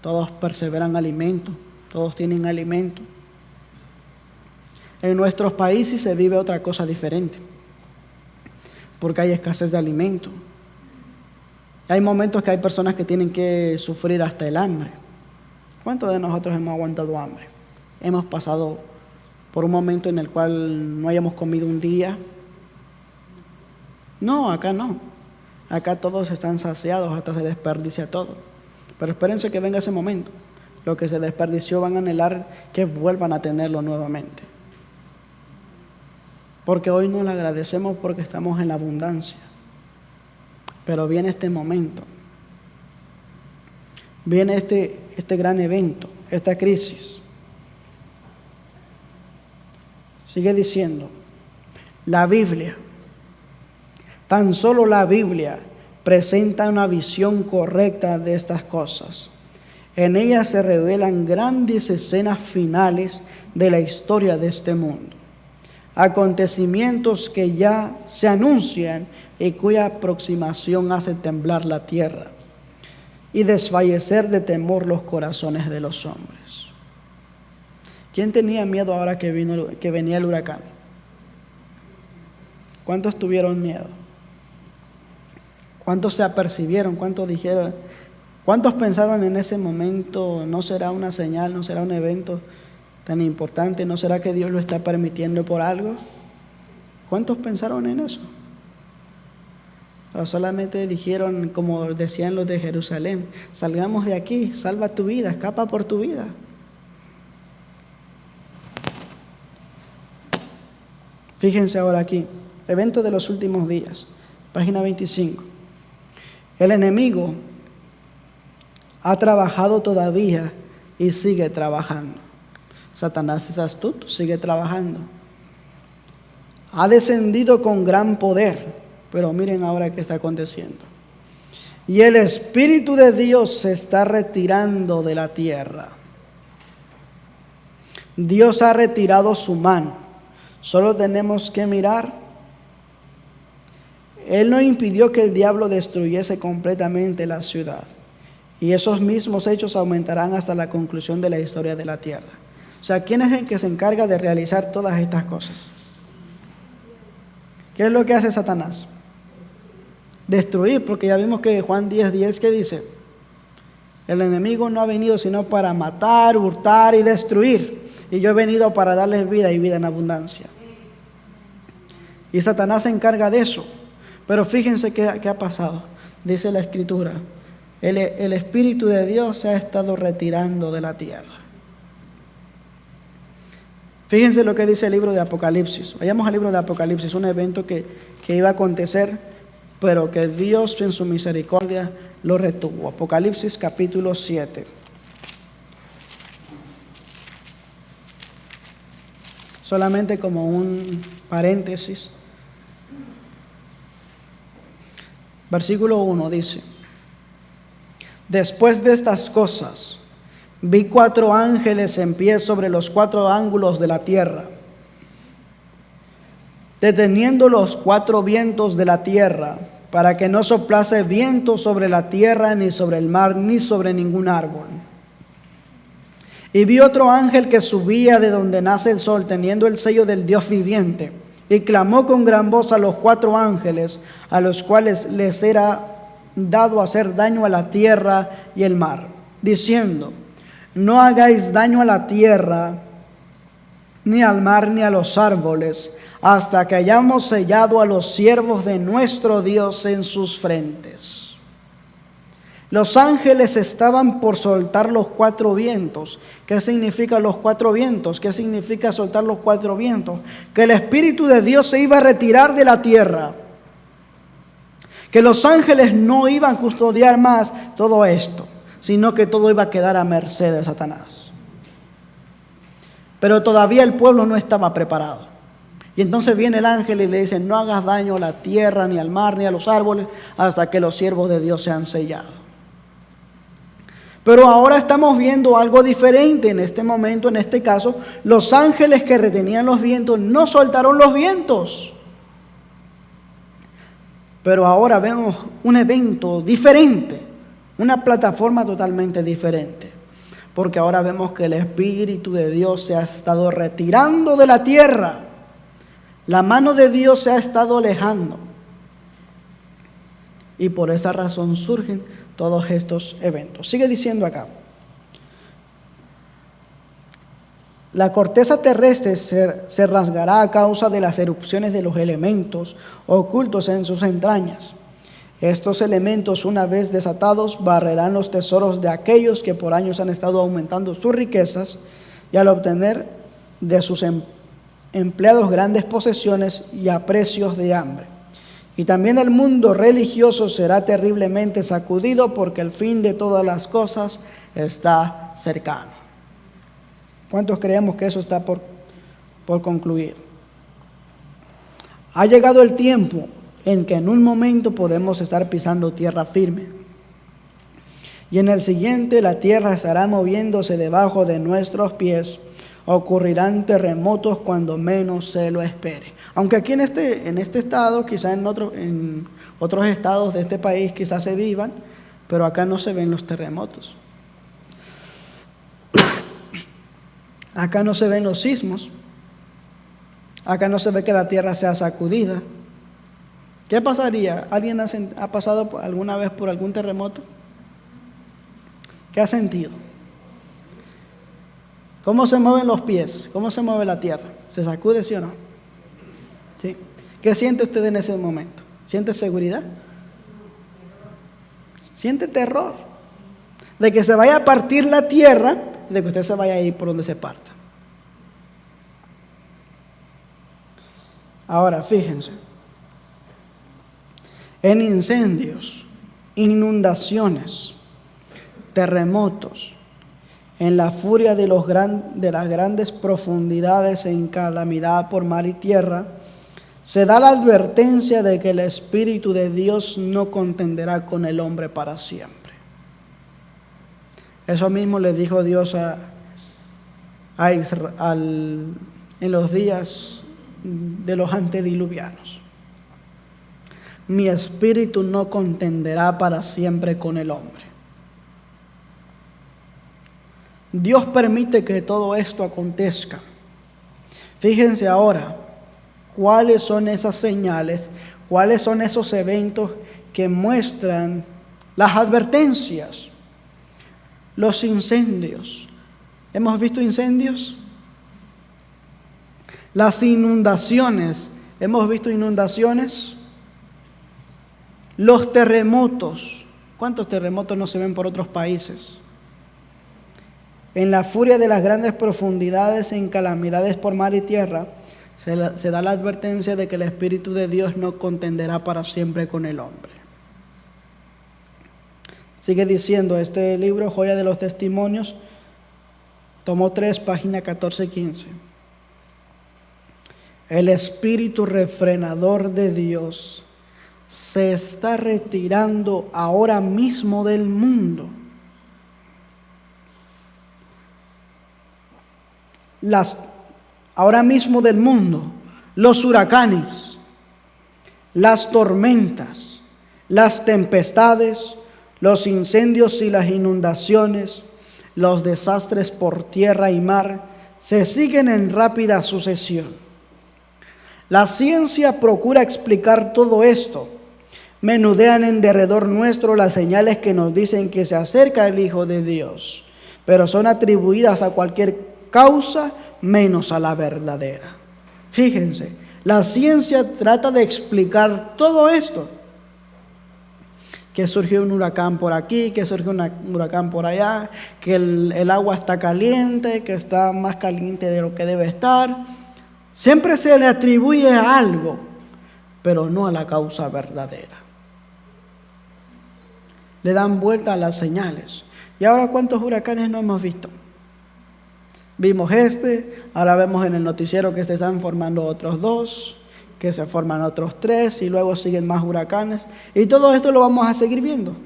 todos perseveran alimento, todos tienen alimento. En nuestros países se vive otra cosa diferente, porque hay escasez de alimento. Hay momentos que hay personas que tienen que sufrir hasta el hambre. ¿Cuántos de nosotros hemos aguantado hambre? Hemos pasado por un momento en el cual no hayamos comido un día. No, acá no. Acá todos están saciados, hasta se desperdicia todo. Pero espérense que venga ese momento. Lo que se desperdició van a anhelar que vuelvan a tenerlo nuevamente. Porque hoy no le agradecemos porque estamos en la abundancia. Pero viene este momento. Viene este gran evento, esta crisis. Sigue diciendo, la Biblia, tan solo la Biblia presenta una visión correcta de estas cosas. En ella se revelan grandes escenas finales de la historia de este mundo. Acontecimientos que ya se anuncian y cuya aproximación hace temblar la tierra y desfallecer de temor los corazones de los hombres. ¿Quién tenía miedo ahora que venía el huracán? ¿Cuántos tuvieron miedo? ¿Cuántos se apercibieron? ¿Cuántos dijeron? ¿Cuántos pensaron en ese momento? ¿No será una señal? ¿No será un evento tan importante? ¿No será que Dios lo está permitiendo por algo? ¿Cuántos pensaron en eso? O solamente dijeron, como decían los de Jerusalén, salgamos de aquí, salva tu vida, escapa por tu vida. Fíjense ahora aquí, evento de los últimos días, página 25. El enemigo ha trabajado todavía y sigue trabajando. Satanás es astuto, sigue trabajando. Ha descendido con gran poder, pero miren ahora qué está aconteciendo. Y el Espíritu de Dios se está retirando de la tierra. Dios ha retirado su mano. Solo tenemos que mirar. Él no impidió que el diablo destruyese completamente la ciudad. Y esos mismos hechos aumentarán hasta la conclusión de la historia de la tierra. O sea, ¿quién es el que se encarga de realizar todas estas cosas? ¿Qué es lo que hace Satanás? Destruir, porque ya vimos que Juan 10:10, ¿qué dice? El enemigo no ha venido sino para matar, hurtar y destruir. Y yo he venido para darles vida y vida en abundancia. Y Satanás se encarga de eso. Pero fíjense qué ha pasado. Dice la Escritura, el Espíritu de Dios se ha estado retirando de la tierra. Fíjense lo que dice el libro de Apocalipsis. Vayamos al libro de Apocalipsis, un evento que iba a acontecer, pero que Dios en su misericordia lo retuvo. Apocalipsis capítulo 7. Solamente como un paréntesis. Versículo 1 dice: después de estas cosas, vi 4 ángeles en pie sobre los 4 ángulos de la tierra, deteniendo los 4 vientos de la tierra, para que no soplase viento sobre la tierra, ni sobre el mar, ni sobre ningún árbol. Y vi otro ángel que subía de donde nace el sol, teniendo el sello del Dios viviente, y clamó con gran voz a los 4 ángeles, a los cuales les era dado hacer daño a la tierra y el mar, diciendo: no hagáis daño a la tierra, ni al mar, ni a los árboles, hasta que hayamos sellado a los siervos de nuestro Dios en sus frentes. Los ángeles estaban por soltar los 4 vientos. ¿Qué significa los 4 vientos? ¿Qué significa soltar los 4 vientos? Que el Espíritu de Dios se iba a retirar de la tierra. Que los ángeles no iban a custodiar más todo esto, sino que todo iba a quedar a merced de Satanás. Pero todavía el pueblo no estaba preparado. Y entonces viene el ángel y le dice: no hagas daño a la tierra, ni al mar, ni a los árboles, hasta que los siervos de Dios sean sellados. Pero ahora estamos viendo algo diferente en este momento. En este caso, los ángeles que retenían los vientos no soltaron los vientos. Pero ahora vemos un evento diferente, una plataforma totalmente diferente. Porque ahora vemos que el Espíritu de Dios se ha estado retirando de la tierra. La mano de Dios se ha estado alejando. Y por esa razón surgen todos estos eventos. Sigue diciendo acá: la corteza terrestre se rasgará a causa de las erupciones de los elementos ocultos en sus entrañas. Estos elementos, una vez desatados, barrerán los tesoros de aquellos que por años han estado aumentando sus riquezas, y al obtener de sus empleados grandes posesiones y a precios de hambre. Y también el mundo religioso será terriblemente sacudido, porque el fin de todas las cosas está cercano. ¿Cuántos creemos que eso está por concluir? Ha llegado el tiempo en que en un momento podemos estar pisando tierra firme, y en el siguiente la tierra estará moviéndose debajo de nuestros pies. Ocurrirán terremotos cuando menos se lo espere. Aunque aquí en este estado, quizás en otros estados de este país quizás se vivan, pero acá no se ven los terremotos. Acá no se ven los sismos. Acá no se ve que la tierra sea sacudida. ¿Qué pasaría? ¿Alguien ha pasado alguna vez por algún terremoto? ¿Qué ha sentido? ¿Cómo se mueven los pies? ¿Cómo se mueve la tierra? ¿Se sacude, sí o no? ¿Sí? ¿Qué siente usted en ese momento? ¿Siente seguridad? ¿Siente terror? De que se vaya a partir la tierra, de que usted se vaya a ir por donde se parta. Ahora, fíjense. En incendios, inundaciones, terremotos, en la furia de las grandes profundidades, en calamidad por mar y tierra, se da la advertencia de que el Espíritu de Dios no contenderá con el hombre para siempre. Eso mismo le dijo Dios a Israel en los días de los antediluvianos: mi Espíritu no contenderá para siempre con el hombre. Dios permite que todo esto acontezca. Fíjense ahora cuáles son esas señales, cuáles son esos eventos que muestran las advertencias. Los incendios. ¿Hemos visto incendios? Las inundaciones. ¿Hemos visto inundaciones? Los terremotos. ¿Cuántos terremotos no se ven por otros países? En la furia de las grandes profundidades, en calamidades por mar y tierra, se da la advertencia de que el Espíritu de Dios no contenderá para siempre con el hombre. Sigue diciendo este libro, Joya de los Testimonios, tomo 3, página 14-15. El Espíritu refrenador de Dios se está retirando ahora mismo del mundo. Ahora mismo del mundo, los huracanes, las tormentas, las tempestades, los incendios y las inundaciones, los desastres por tierra y mar, se siguen en rápida sucesión. La ciencia procura explicar todo esto. Menudean en derredor nuestro las señales que nos dicen que se acerca el Hijo de Dios, pero son atribuidas a cualquier causa menos a la verdadera. Fíjense, la ciencia trata de explicar todo esto. Que surgió un huracán por aquí, que surgió un huracán por allá, que el agua está caliente, que está más caliente de lo que debe estar. Siempre se le atribuye a algo, pero no a la causa verdadera. Le dan vuelta a las señales. ¿Y ahora cuántos huracanes no hemos visto? Vimos ahora vemos en el noticiero que se están formando otros 2, que se forman otros 3 y luego siguen más huracanes. Y todo esto lo vamos a seguir viendo.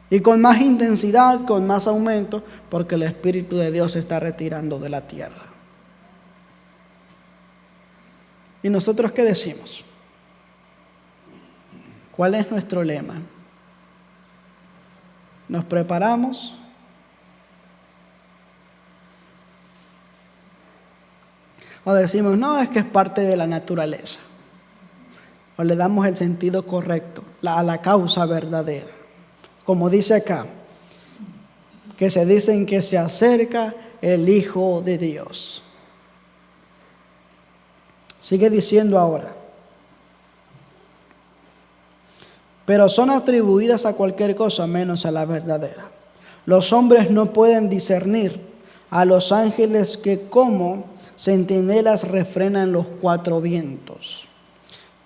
Y con más intensidad, con más aumento, porque el Espíritu de Dios se está retirando de la tierra. ¿Y nosotros qué decimos? ¿Cuál es nuestro lema? ¿Nos preparamos? O decimos, no, es que es parte de la naturaleza. O le damos el sentido correcto, a la causa verdadera. Como dice acá, que se dicen que se acerca el Hijo de Dios. Sigue diciendo ahora. Pero son atribuidas a cualquier cosa menos a la verdadera. Los hombres no pueden discernir a los ángeles que como centinelas refrenan los 4 vientos,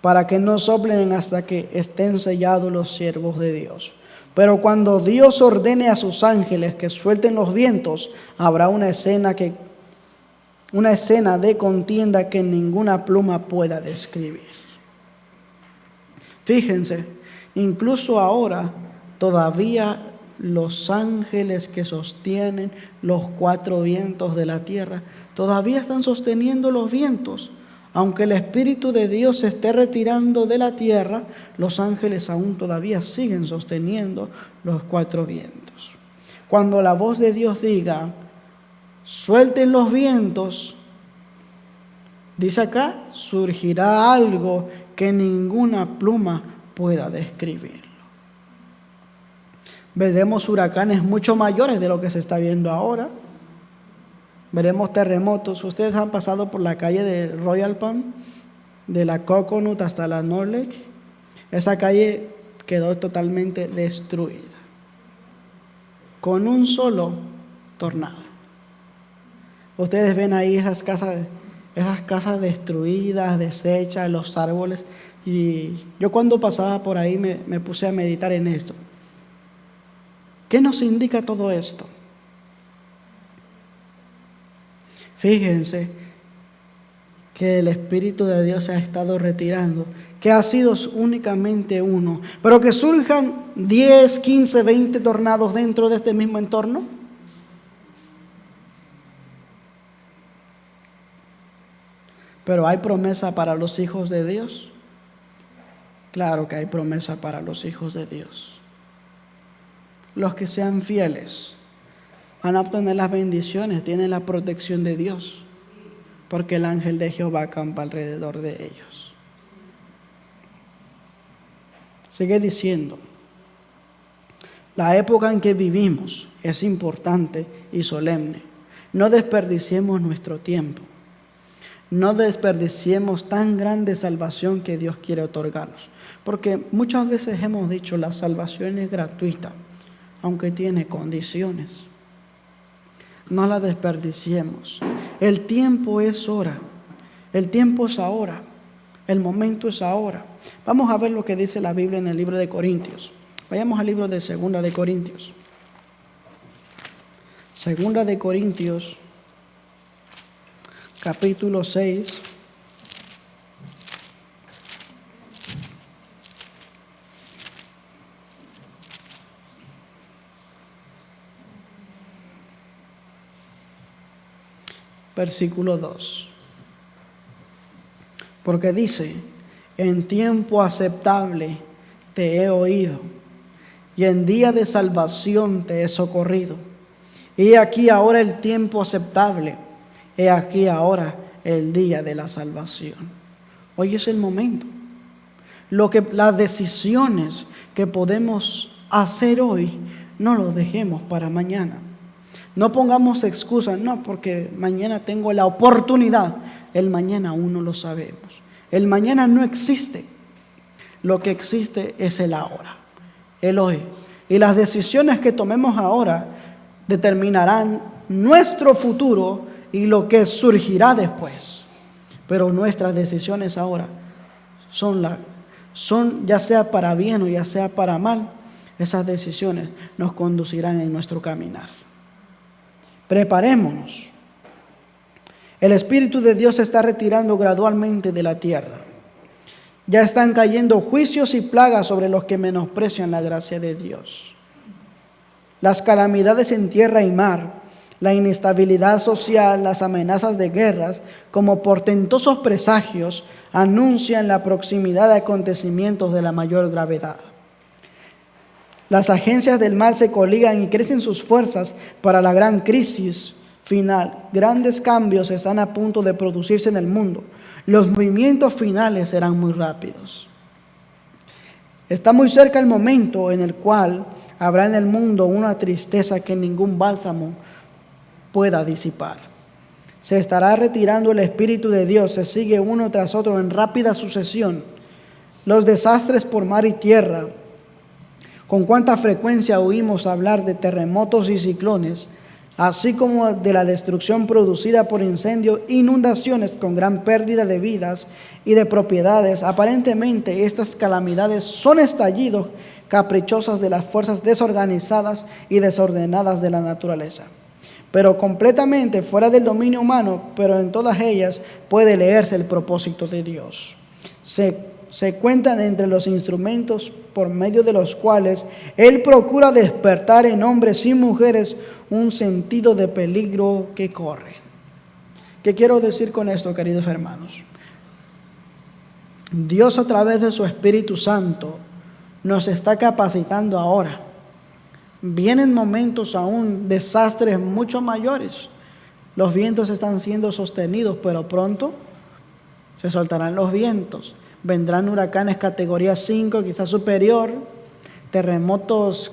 para que no soplen hasta que estén sellados los siervos de Dios. Pero cuando Dios ordene a sus ángeles que suelten los vientos, habrá una escena de contienda que ninguna pluma pueda describir. Fíjense, incluso ahora todavía los ángeles que sostienen los 4 vientos de la tierra todavía están sosteniendo los vientos. Aunque el Espíritu de Dios se esté retirando de la tierra, los ángeles aún todavía siguen sosteniendo los 4 vientos. Cuando la voz de Dios diga, suelten los vientos, dice acá, surgirá algo que ninguna pluma pueda describirlo. Veremos huracanes mucho mayores de lo que se está viendo ahora. Veremos terremotos. Ustedes han pasado por la calle de Royal Palm, de la Coconut hasta la North Lake. Esa calle quedó totalmente destruida con un solo tornado. Ustedes ven ahí esas casas destruidas, deshechas, los árboles. Y yo cuando pasaba por ahí me puse a meditar en esto. ¿Qué nos indica todo esto? Fíjense que el Espíritu de Dios se ha estado retirando, que ha sido únicamente uno, pero que surjan 10, 15, 20 tornados dentro de este mismo entorno. Pero ¿hay promesa para los hijos de Dios? Claro que hay promesa para los hijos de Dios. Los que sean fieles van a obtener las bendiciones, tienen la protección de Dios, porque el ángel de Jehová acampa alrededor de ellos. Sigue diciendo, la época en que vivimos es importante y solemne. No desperdiciemos nuestro tiempo. No desperdiciemos tan grande salvación que Dios quiere otorgarnos. Porque muchas veces hemos dicho, la salvación es gratuita, aunque tiene condiciones. no la desperdiciemos. El tiempo es hora. El tiempo es ahora. El momento es ahora. Vamos a ver lo que dice la Biblia en el libro de Corintios. Vayamos al libro de Segunda de Corintios. Segunda de Corintios, capítulo 6. Versículo 2. Porque dice: en tiempo aceptable te he oído, y en día de salvación te he socorrido. He aquí ahora el tiempo aceptable, he aquí ahora el día de la salvación. Hoy es el momento. Las decisiones que podemos hacer hoy, no lo dejemos para mañana. No pongamos excusas, no, porque mañana tengo la oportunidad. El mañana aún no lo sabemos. El mañana no existe. Lo que existe es el ahora, el hoy. Y las decisiones que tomemos ahora determinarán nuestro futuro y lo que surgirá después. Pero nuestras decisiones ahora son ya sea para bien o ya sea para mal, esas decisiones nos conducirán en nuestro caminar. Preparémonos. El Espíritu de Dios se está retirando gradualmente de la tierra. Ya están cayendo juicios y plagas sobre los que menosprecian la gracia de Dios. Las calamidades en tierra y mar, la inestabilidad social, las amenazas de guerras, como portentosos presagios, anuncian la proximidad de acontecimientos de la mayor gravedad. Las agencias del mal se coligan y crecen sus fuerzas para la gran crisis final. Grandes cambios están a punto de producirse en el mundo. Los movimientos finales serán muy rápidos. Está muy cerca el momento en el cual habrá en el mundo una tristeza que ningún bálsamo pueda disipar. Se estará retirando el Espíritu de Dios, se sigue uno tras otro en rápida sucesión. Los desastres por mar y tierra. Con cuánta frecuencia oímos hablar de terremotos y ciclones, así como de la destrucción producida por incendios, inundaciones con gran pérdida de vidas y de propiedades. Aparentemente estas calamidades son estallidos caprichosos de las fuerzas desorganizadas y desordenadas de la naturaleza, pero completamente fuera del dominio humano. Pero en todas ellas puede leerse el propósito de Dios. Se cuentan entre los instrumentos por medio de los cuales Él procura despertar en hombres y mujeres un sentido de peligro que corren. ¿Qué quiero decir con esto, queridos hermanos? Dios, a través de su Espíritu Santo, nos está capacitando ahora. Vienen momentos aún, desastres mucho mayores. Los vientos están siendo sostenidos, pero pronto se soltarán los vientos. Vendrán huracanes categoría 5, quizás superior, terremotos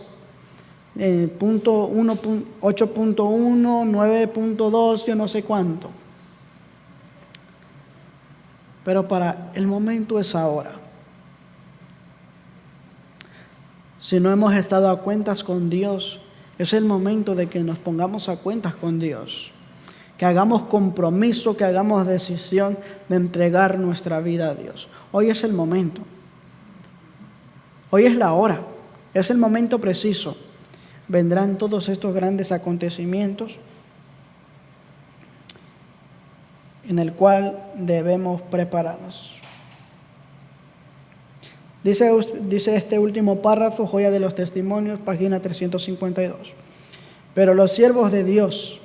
8.1, 9.2, yo no sé cuánto. Pero para el momento es ahora. Si no hemos estado a cuentas con Dios, es el momento de que nos pongamos a cuentas con Dios. Que hagamos compromiso, que hagamos decisión de entregar nuestra vida a Dios. Hoy es el momento. Hoy es la hora. Es el momento preciso. Vendrán todos estos grandes acontecimientos en el cual debemos prepararnos. Dice este último párrafo, Joya de los Testimonios, página 352. Pero los siervos de Dios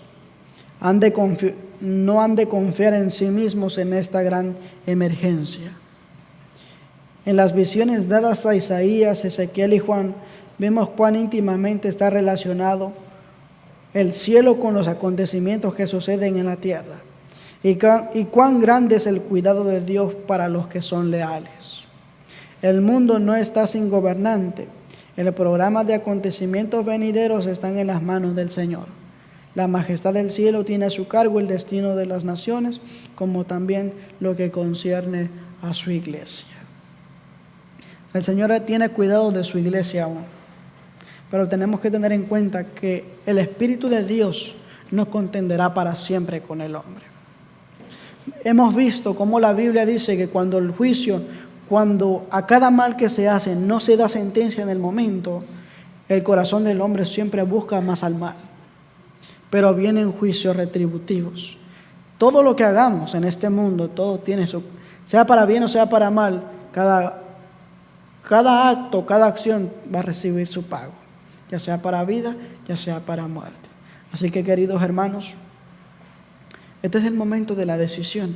no han de confiar en sí mismos en esta gran emergencia. En las visiones dadas a Isaías, Ezequiel y Juan, vemos cuán íntimamente está relacionado el cielo con los acontecimientos que suceden en la tierra, y cuán grande es el cuidado de Dios para los que son leales. El mundo no está sin gobernante. El programa de acontecimientos venideros están en las manos del Señor. La majestad del cielo tiene a su cargo el destino de las naciones, como también lo que concierne a su iglesia. El Señor tiene cuidado de su iglesia aún, pero tenemos que tener en cuenta que el Espíritu de Dios no contenderá para siempre con el hombre. Hemos visto cómo la Biblia dice que cuando el juicio, cuando a cada mal que se hace no se da sentencia en el momento, el corazón del hombre siempre busca más al mal. Pero vienen juicios retributivos. Todo lo que hagamos en este mundo, todo tiene su, sea para bien o sea para mal, cada acto, cada acción va a recibir su pago, ya sea para vida, ya sea para muerte. Así que, queridos hermanos, este es el momento de la decisión,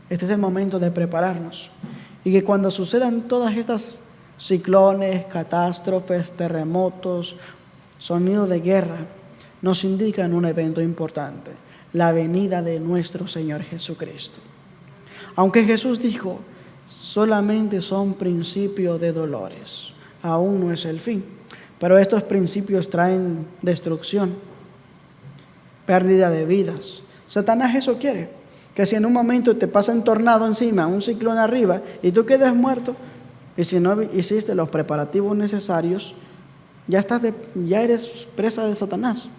este es el momento de prepararnos, y que cuando sucedan todas estas ciclones, catástrofes, terremotos, sonidos de guerra, nos indican un evento importante, la venida de nuestro Señor Jesucristo. Aunque Jesús dijo, solamente son principios de dolores, aún no es el fin, pero estos principios traen destrucción, pérdida de vidas. Satanás eso quiere, que si en un momento te pasa un tornado encima, un ciclón arriba, y tú quedas muerto, y si no hiciste los preparativos necesarios, ya eres presa de Satanás.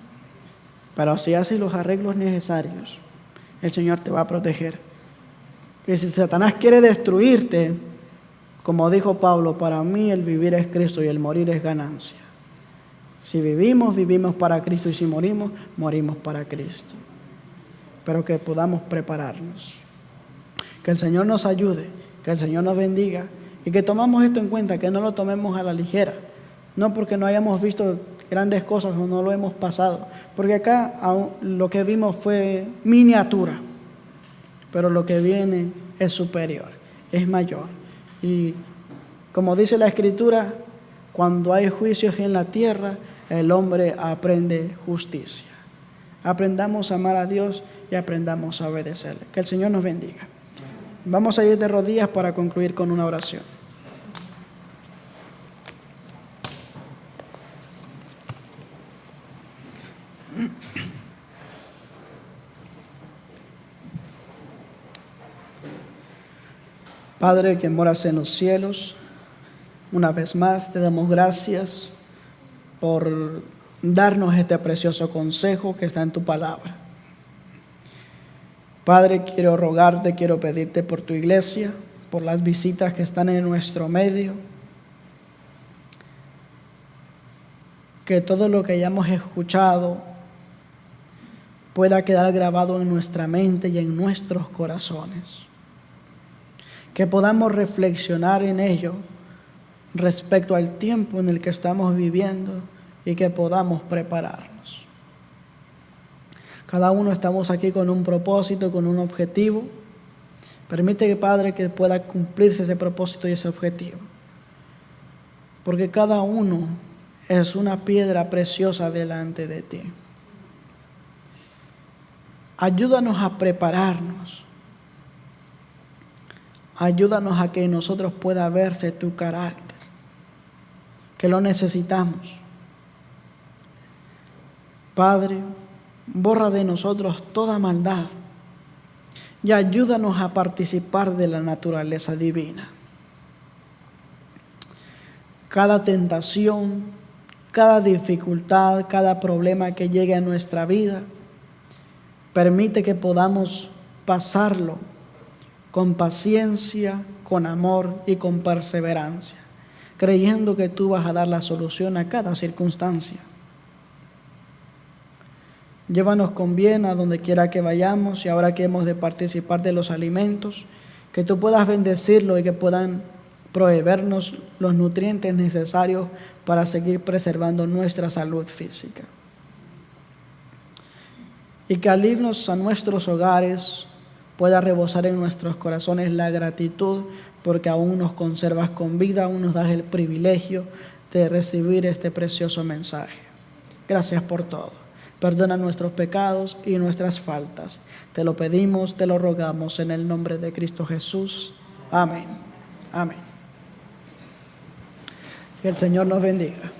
Pero si haces los arreglos necesarios, el Señor te va a proteger. Y si Satanás quiere destruirte, como dijo Pablo, para mí el vivir es Cristo y el morir es ganancia. Si vivimos, vivimos para Cristo, y si morimos, morimos para Cristo. Pero que podamos prepararnos. Que el Señor nos ayude, que el Señor nos bendiga y que tomamos esto en cuenta, que no lo tomemos a la ligera. No porque no hayamos visto grandes cosas o no lo hemos pasado, porque acá lo que vimos fue miniatura, pero lo que viene es superior, es mayor. Y como dice la Escritura, cuando hay juicios en la tierra, el hombre aprende justicia. Aprendamos a amar a Dios y aprendamos a obedecerle. Que el Señor nos bendiga. Vamos a ir de rodillas para concluir con una oración. Padre que moras en los cielos, una vez más te damos gracias por darnos este precioso consejo que está en tu palabra. Padre, quiero rogarte, quiero pedirte por tu iglesia, por las visitas que están en nuestro medio, que todo lo que hayamos escuchado pueda quedar grabado en nuestra mente y en nuestros corazones. Que podamos reflexionar en ello respecto al tiempo en el que estamos viviendo y que podamos prepararnos. Cada uno estamos aquí con un propósito, con un objetivo. Permite, Padre, que pueda cumplirse ese propósito y ese objetivo. Porque cada uno es una piedra preciosa delante de ti. Ayúdanos a prepararnos. Ayúdanos a que en nosotros pueda verse tu carácter, que lo necesitamos. Padre, borra de nosotros toda maldad y ayúdanos a participar de la naturaleza divina. Cada tentación, cada dificultad, cada problema que llegue a nuestra vida, permite que podamos pasarlo con paciencia, con amor y con perseverancia, creyendo que tú vas a dar la solución a cada circunstancia. Llévanos con bien a donde quiera que vayamos, y ahora que hemos de participar de los alimentos, que tú puedas bendecirlo y que puedan proveernos los nutrientes necesarios para seguir preservando nuestra salud física. Y que al irnos a nuestros hogares pueda rebosar en nuestros corazones la gratitud, porque aún nos conservas con vida, aún nos das el privilegio de recibir este precioso mensaje. Gracias por todo. Perdona nuestros pecados y nuestras faltas. Te lo pedimos, te lo rogamos en el nombre de Cristo Jesús. Amén. Amén. Que el Señor nos bendiga.